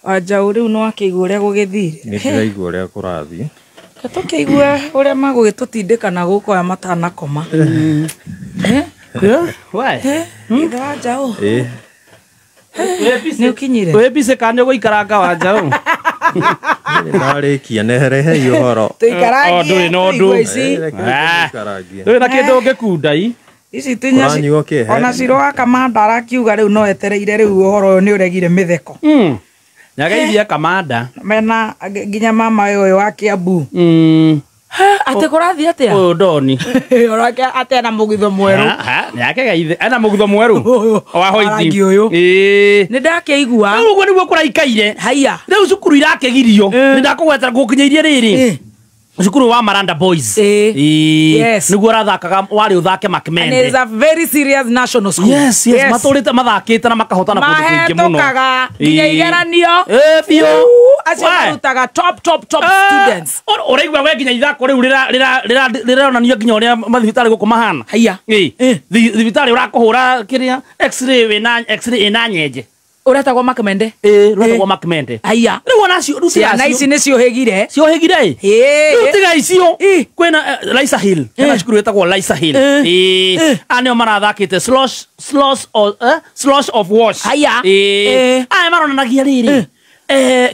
Anja uri no akigwa uria gugithire. Ni ndiraigua uria kurathie. Tukigwa uria magugitutindikana guko ya matana koma. Why? Itha anja u. Ni ukinyire. We bise kanje guikaranga wanja u. Ndarikia nerehe ihoro. Tuikarangie. Nduri no ndu. Nduri na kindu ngikundai. Ici tinya ona ciroa kamanda arakiuga riu no etereire riu uhoro ni uregire mitheko. Nyagaithia kamanda. Mena ginya mama uyu wa Kiambu. Ate kurathi atia? O doni. Orake ate na mugitho mweru. Nyake gaithe ana mugitho mweru. Wa hoiti. Ni ndakeigua. Uguo niguo kuraikaire. Haiya. Riu cukuru irakegirio. Ni ndakugwetera gukinyeirie riri. Cukuru wa Maranda Boys. Yes. Niguo rathakaga wari uthake Makimende. And it's a very serious national school. Yes. Maturite mathakite na makahotana kundu kwingi muno. Mahetokaga nginya igeranio. Bio. Acio marutaga top students. Uraigua we nginya ithako riu riraonanio nginya uria mathibitari guku mahana. Haiya. Thibitari urakuhura kiria x-ray ina nyenje. Uretagwo Makimende? Uretagwo Makimende. Haiya. Riu onacio ciana ici ni ciohegire. Ciohegire? Riu tiga icio. Kwina Liza Hill. Kana cukuru wetagwo Liza Hill. Anio marathakite slosh of wash. Haiya. Aya maronanagia riri.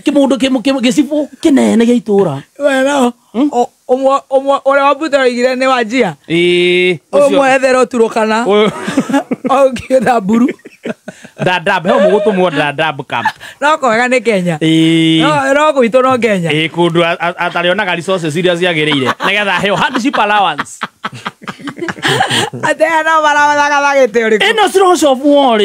Kimundu gicibu kinene gia itura. Wena. Omwe ore wabutara igire ni Wajia. Omwe ethero turukana. Ogitha buru. Dadab he mugutumwo Dadab camp. No kwega ni Kenya. No gwitu no Kenya. Kundu atarionaga resources iria ciagiriire. Nigetha heo hardship allowance. Ate na barabaga bagite uri. Eno slosh of war,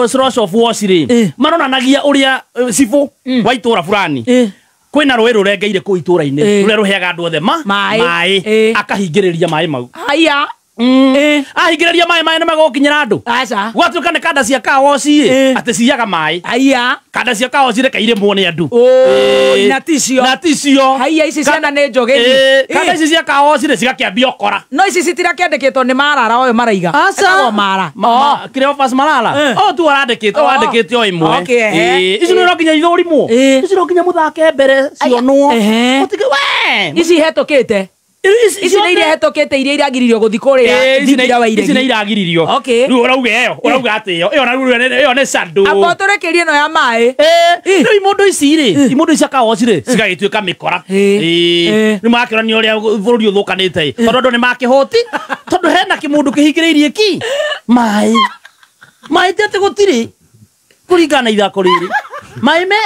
slosh of war ri. Maronanagia uria sifu wa itura fulani. Kwina roi rurengeire ku itura-ini ruria ruheaga andu othe mai akahingiriria mai mau. Haiya. Ahingiriria mai ni magokinyira andu. Aca. Gwatuka ni kanda cia kawoci ati ciaga mai. Haiya. Kanda cia kawoci rekeire mo ni andu. Naticio. Haiya ici ciana ni njogeni. Kanda ici cia kawoci ni cigakiambia okora. No ici citirakiandikitwo ni marara oyo maraiga. Aca. Mara. Cleophas Malala. Tu arandikite o imwe. Ici ni rokinya ithurimo. Ici rokinya muthake mbere cionwo. Utige we. Ici hetukite. Ici ni iria hetokete iria iragiririo guthi kuria thithira wa iregi. Ici ni iragiririo. Riu urauga eyo, urauga ati eyo na riu eyo ne sandu. Abotorekerie no ya mai. Riu imundu ici ri, imundu ici akawoci ri, cigagituika mikora. Ni makirani uria bururi uthukanite. Tondu ni makihoti, tondu hena kimundu kihingiriirie ki mai. Mai tete gutiri kuringana ithako riri. Mai me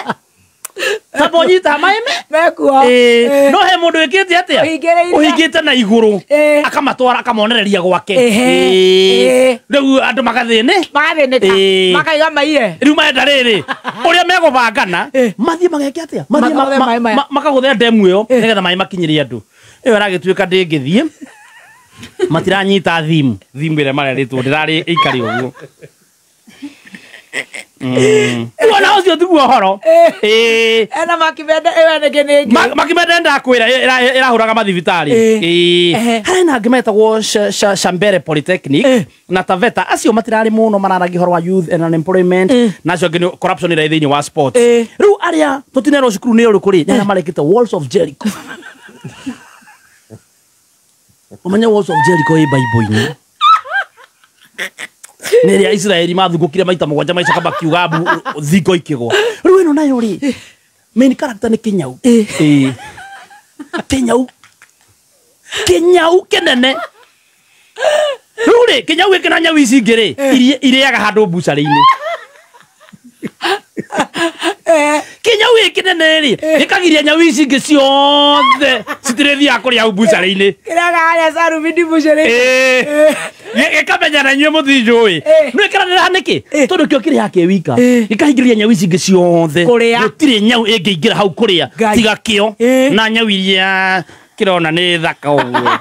Tabonyita maime mekua no he mundu wikite atia uhingite na iguru akamatwara akamonereria gwake riu andu magathine makaiga maire riu maenda riri uria megubangana mathie mageke atia mathie makaguthe ndemu iyo nigetha mai makinyirie andu iyo aragituika ndingithie matiranyita thimu ire mareritwo ndirari ikari uguo Wana ucio tu horo. Ena Makimende ewe ngenege. Makimende ndakwira irahuraga mathibitari. Hena ngemetagwo Shambere Polytechnic na Taveta acio matirari muno mararagi horo wa youth and unemployment nacio ngini corruption ira thiini wa sport. Riu aria tutinero cukuru ni uri kuri na marekite Walls of Jericho. Umenya Walls of Jericho i Bible-ini. Neria Israeli mathugukire maita mugwanja maica kaba kiugabu thiko ikigwa riu ino nayo ri main character ni Kinyau Kinyau kenene riu ri Kinyau ikina nyau ici ngiri iriaga handu mbucari-ini Kinyau ikinene ri gikagiria nyau ici ngi ciothe citirithia kuri au mbucari-ini kiraga aria saru bidi mbucari gikamenya na nyue muthinjui no ikiranira niki tondu kio kiri yake wika gikahingiria nyau ici ngi ciothe gutire nyau ingiingira hau kuria tiga kio na nyau iria kirona ni thaka uguo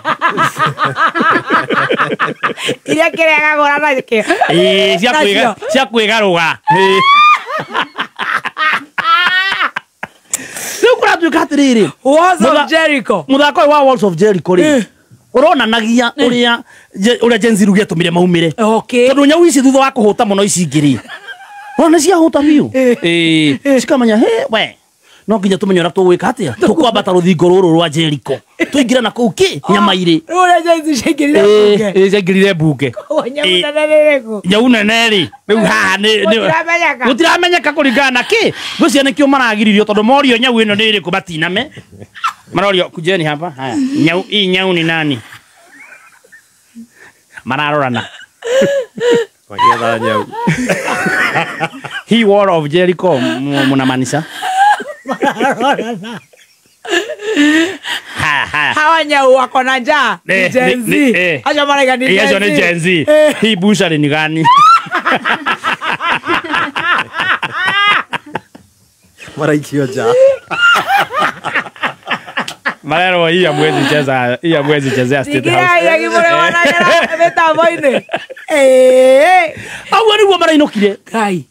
iria kiraga gora na kio cia kwigaruga Nukura tukatiriri Walls of Jericho muthako wa Walls of Jericho ri urona nagia uria Gen Z rugia tumire maumire tondu nyau ici thutha wa kuhuta muno ici ngiri Ona cia huta biu. Cikamenya we. No nginya tumenye ora tugwika atia. Tukwambata ruthingo ruru rwa Jericho. Tuingira na kuu ki nyamaire. Ura jaizi shekirire bunge. Shekirire bunge. Nyau nene ri. Riu haha ni gutiramenyeka kuringana ki. Gucio nikio maragiririo tondu morio nyau ino ni iriku batiname. Marorio kujeni hapa. Haya. Nyau ni nani? Mararorana. Wakietha nyau. He war of Jericho munamanisha. Hawa nyau wako na njaa. Gen Z. Acha marega ni Gen Z. Hiyo ni Gen Z. Hii busha ni gani? Maraikio njaa. Marero hii amwezi chezea State House. Sikia gimore wanagera betamboine. Awu ni mara inokire. Kai.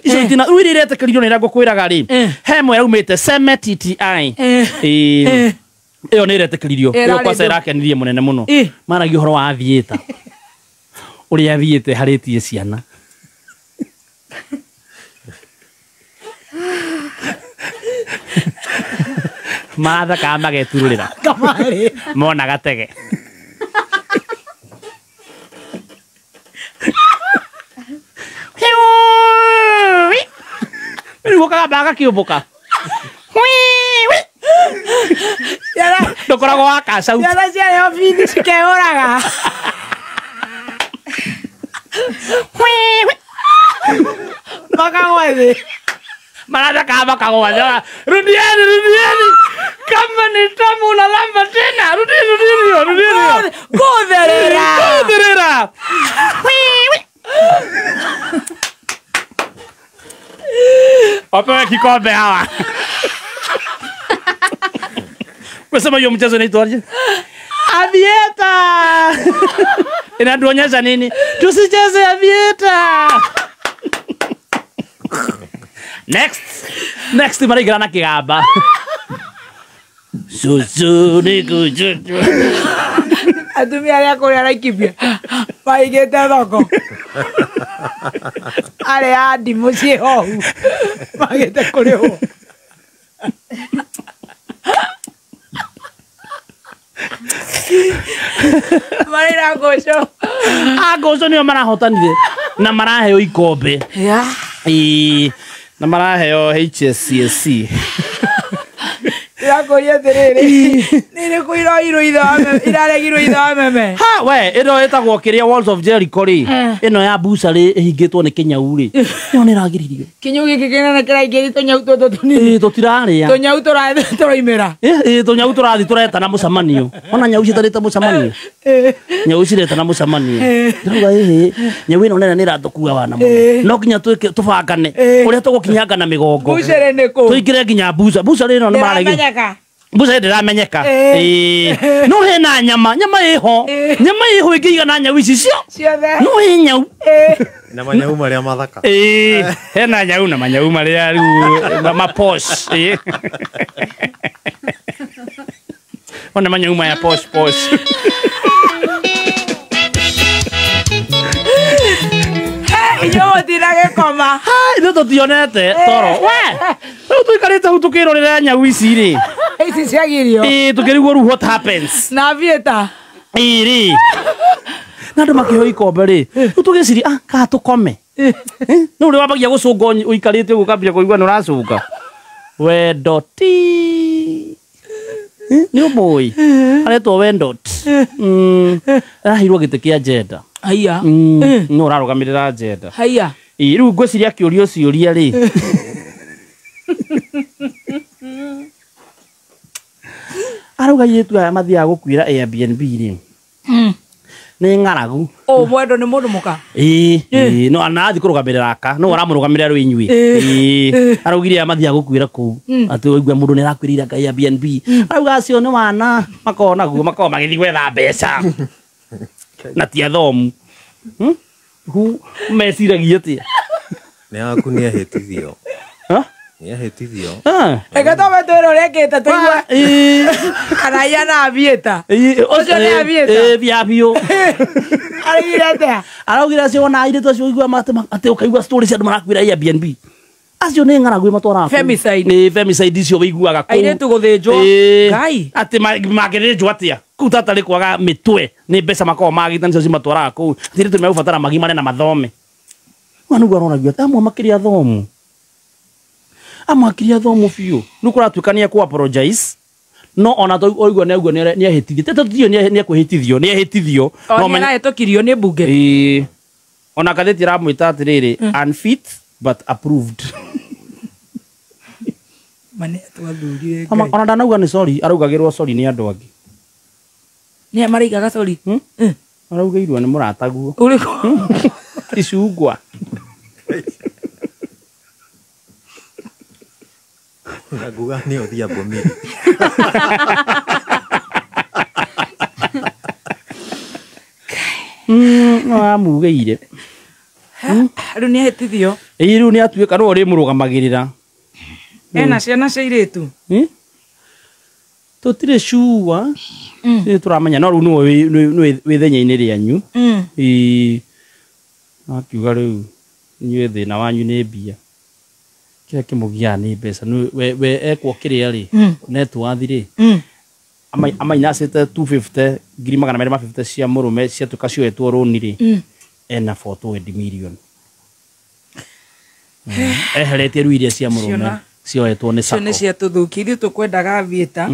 Ico itina uirire kirio nira ngukwiraga ri. Hemwe yaumite Seme TTI. Iyo ni irete kirio. Iyo kwa sera kenirie munene muno. Maragi horo wa Aviator. Uri Aviator haritie ciana. Matha kama getururira. Kamari. Mona gatege. Mimi woka baga kiubuka. Yara ndokora waka sauti. Yara cia yo finish ke oraga. Baka wae. Marada kama kagoa. Rudieni. Kama ni tamu unalamba tena. Rudieni. Godherera. Opewe kikombe hawa. Kusema hiyo mchezo unaitwaje? Aviator. Inatuonyesha nini? Tusicheze Aviator. Next marigana na kigamba. Susu ni kujuju. Atumia ya kore araikibia. Baigete thoko. Ale adi mucie ho. Baigete kore ho. Marira goco. Goco ni marahotanire na maraheo ikombe. Na maraheo HSCSC. Yako yeterere. Nire kuiro iraregiro itha meme. Ha we ino etagwo kiria Walls of Jericho ri. Ino ya busa ri ihingitwo ni Kenyau ri. Yo ni ragiririo. Kinyau giki kinene kiraingiri tonyau toto tunini. Tutiraria. Tonyau turaimira. Tonyau turathi tureta na mucamanio. Ona nyau citarite mucamanio. Nyau cireta na mucamanio. Ndiruga nyau ino nene ni ratukua wana muno. No kinya tubangane. Uria tugukinyanga na migongo. Bucere niko. Tuikire ginya busa ri ino ni maragi. Busa ndiramenyeka. No hena nyama iho. Nyama iho ikiiga na nyau ici cio. No he nyau. Na manyau maria mathaka. Hena nyau na manyau maria riu maposh. Ona manyau maya posh. Yo tirage koma. Ino tutionete toro. We. Tuikarite hu tukirorera nyau ici ri. Ici ciagirio. Tukirigwo ru what happens. Na Aviator. Iri. Na ndo makiho ikombe ri. Tugiciri ka tukome. No ri wabagia gucunga uikarite gukambia kuigua no racunga. We doti. Ni boy. Aretwo we dot. Ahirwo gite kia Jeda. Haya. No rarugamirira Jeda. Haya. Riu ngwiciria kiurio ciuria ri. Arauga yetu aya mathia gukwira Airbnb ri. Ni ngaragu. Mwendo ni mundu muka. No anathi kurugamirira aka. No aramurugamirira ru inyui. Araugire amathia gukwira ku. Ati oigwa mundu ni arakwirira Airbnb. Arauga acio ni wana makona guo magithi gwetha mbeca. Na ti athomu. Hu meciragia atia. Ni aku ni ahitithio. Nĩ ahĩtithio. Eka to betwero reketa tuigua. Kana yana avieta. Ocio nĩ avieta. Bia bio. Arigirete. Araugire acio ona aire to igua ate ukaigua story cia marakwira Airbnb. Acio nĩ ng'aragu matwara. Femicide. Nĩ femicide icio wĩiguaga kũ. Aire tu gũthĩnjwo. Ngai. Ati magĩthĩnjwo atĩa. Kũu tatarĩ kwaga mĩtwe nĩ mbeca makoragwo magĩte nicio cimatwaraga kũu. Thirĩ tũmegũbatara magimare na mathome. Mwana ũguo aronagia ta amwe makĩria thomu. Amakiria thomu biũ. Nĩ kũratuĩkania ku apologize. No ona to oigua nĩ aigua nĩ ahĩtithio. Tete tio nĩ ekũhĩtithio, nĩ ahĩtithio. No menya ahĩtũkirio nĩ mbunge. Ona gatheti ramwĩta atĩrĩrĩ unfit but approved. Mane twathurire. Ona ndanauga nĩ sorry, araugagĩrwo sorry nĩ andũ angĩ. Nĩ maraigaga sorry. Araugĩirwo nĩ mũrataguo. Ũrĩkũ? Icungwa. Nguga nĩ Odhiambo Miri. No amugĩire. Rĩu nĩ ahĩtithio. Rĩu nĩ atuĩka no ũrĩmũrũgamagĩrĩra. Ena ciana cia airĩtu. Tũtirĩ cua. Nĩ tũramenya no rĩu nĩ wĩthenya-inĩ rĩanyu. Akiuga rĩu inyuĩ thĩna wanyu nĩ mbia. Kĩrĩa kĩmũgiaga nĩ mbeca. We ekwo kĩrĩa rĩ, networth rĩ. Amainacĩte 250 ngiri magana merĩ ma 50 cia mũrũme ciatuĩka cioetwo rũni rĩ. Ena 420 million. Eheretie rĩu iria cia mũrũme cioetwo nĩ Sacco. Nĩ ciatũthũkirie tũkwendaga Avieta.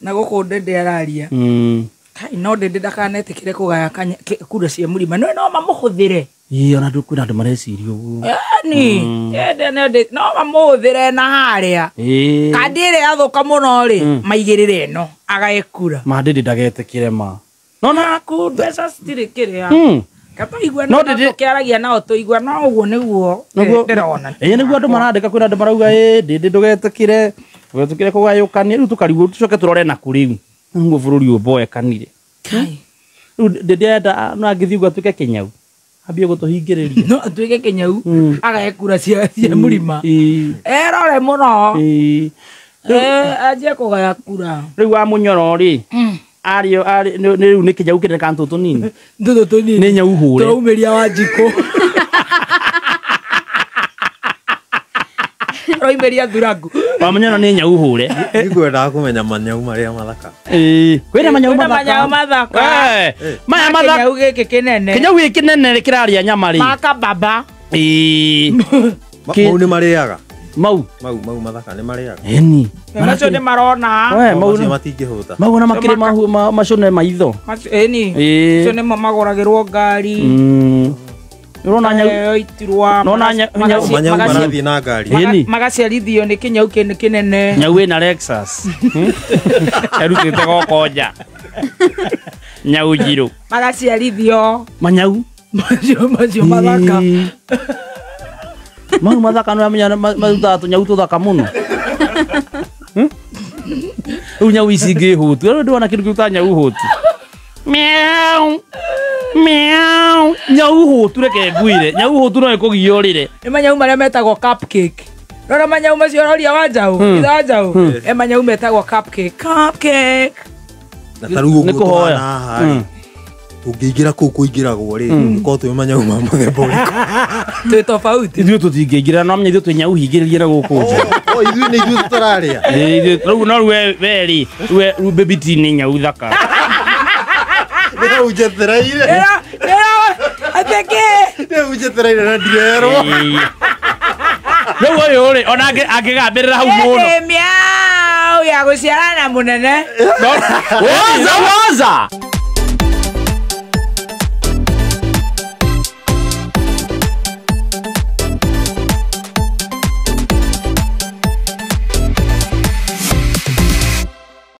Na gũkũ Ndende araria. Kai no Ndende ndakanetĩkĩre kũgaya kura cia Mũrima. No mamũhũthĩre. Ona kwĩna andũ mareciria ũguo. Ndende no mamũhũthĩre na harĩa. Kandi ĩrĩa yathũka mũno rĩ, maigĩrĩre ĩno agae kura. Ndende ndagetĩkĩre ma. No na ku mbeca citirĩ kĩrĩa. Kataigua no tũkĩaragia nao tũigua no ũguo nĩguo ndĩrona. Nĩguo andũ marandĩka kwĩna andũ marauga Ndende ndũgetĩkĩre kũgayũkania rĩu tũkarigwo tũcoke tũrore na kũrĩu. Nĩguo bũrũri ũmboekanire. Rĩu Ndende enda no angĩthiĩ ũguo atuĩke Kĩnyau. Ambie gũtũhingĩrĩria. No atuĩke Kĩnyau agae kura cia Mũrima. Erore mũno. Anjie kũgaya kura. Rĩu wa Mũnyoro rĩ. Ario rĩu nĩ Kĩnyau kĩnene kana tũtũ nini. Tũtũ tũnini. Nĩ nyau hũre. Tũraumĩria Wanjikũ. Roimeria Thurangu. Wa Mũnyoro nĩ nyau hũre. Ngwendaga kũmenya manyau marĩa mathaka. Kwĩna manyau mathaka. Manyau mathaka. Maya mathaka. Kĩnyau gĩkĩ kĩnene. Kĩnyau gĩkĩ kĩnene kĩrarĩa nyama rĩ. Maka baba. Mau nĩ marĩaga. Mau mathaka nĩ marĩaga. Eni. Macio nĩ marona. Mau matingĩhũta. Mau na makĩrĩ macone maitho. Eni. Icio nĩ magũragĩrwo ngari. Urona nyau itirwa. Nona nyau marathiĩ na ngari. Magaciarithio nĩ Kĩnyau kĩnene. Nyau ĩna Lexus. Erutĩte gokonja. Nyau njirũ. Magaciarithio. Manyau. Macio mathaka. Mau mathaka no amenya marutaga tũnyau tũthaka mũno. Rĩu nyau ici ingĩhũtu. Rĩu ndĩrona kĩndũ kĩruta nyau hũtu. Meow. Meow. Nyau hũtu reke nguire. Nyau hũtu no ĩkũgia ũrĩre. Nĩ manyau marĩa metagwo cupcake. Rora manyau macio roria wa njaũ. Itha wa njaũ. Manyau metagwo cupcake. Cupcake. Na tarũ ũguo tũhana haha. Ũngĩingĩra kũu kũingĩragwo rĩ, ũkorwo twĩ manyau ma mũthemba ũrĩkũ. Twĩ tofauti. Ithuĩ tũtingĩingĩra no amenya ithuĩ twĩ nyau hingĩrĩrie na gũkũ nja. Ithuĩ nĩ ithuĩ tũtararĩa. Rĩu no we rĩ, rĩu baby T nĩ nyau thaka. Nĩ ũnjetereire. Ateke. Nĩ ũnjetereire na ndirerwo. Rĩu ũyũ rĩ, ona angĩgambĩrĩra hau mũno. Miau ya gũciarana mũnene. Woza woza.